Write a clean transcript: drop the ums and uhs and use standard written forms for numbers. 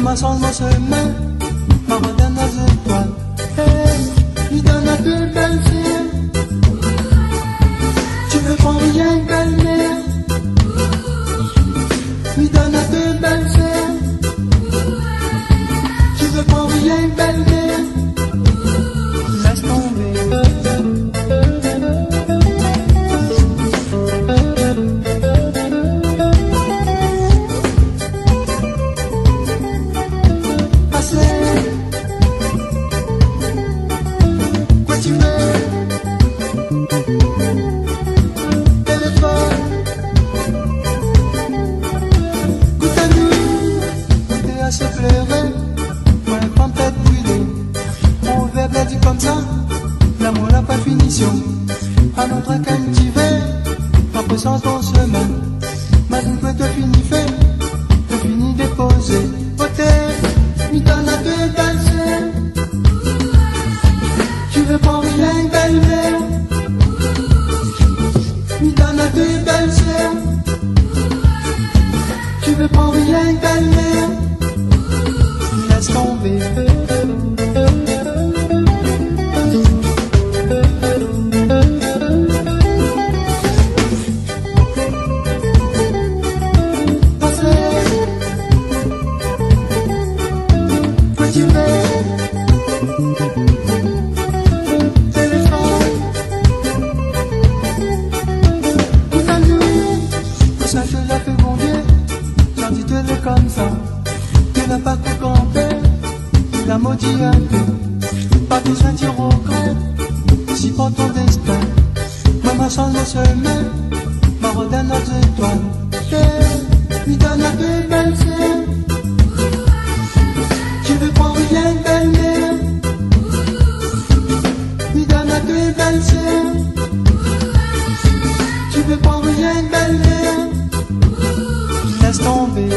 Maman sans mon chemin, maman dans nos étoiles. Hey, lui donne un peu belle fille. Tu veux prendre rien, belle-mère. Lui donne un peu belle fille. Tu veux prendre rien, belle-mère. Laisse tomber. Quoi tu veux? Téléphone. Goûte à nous, goûter à se pleurer. Moi les femmes tête brûlée. On verbe l'a dit comme ça. L'amour n'a pas de finition. À notre captivé, en présence ton chemin. Ma vie peut te finir fait, te finir déposé. Il donne un peu danser. Tu veux pas rien, belle-mère. Il donne un peu danser. Tu veux pas rien, belle-mère. Laisse tomber. Tu veux téléphone, tout à nous, ça te l'a fait bon Dieu, quand tu te l'es comme ça, tu n'as pas cru camper, il a maudit un peu, pas besoin de regret, si pour ton destin, maman change le chemin, maman donne nos étoiles, lui donne un peu belle sœur. Tu veux prendre rien, belle-mère. Lui donne un peu belle sœur. Tu veux prendre rien, belle-mère. Laisse tomber.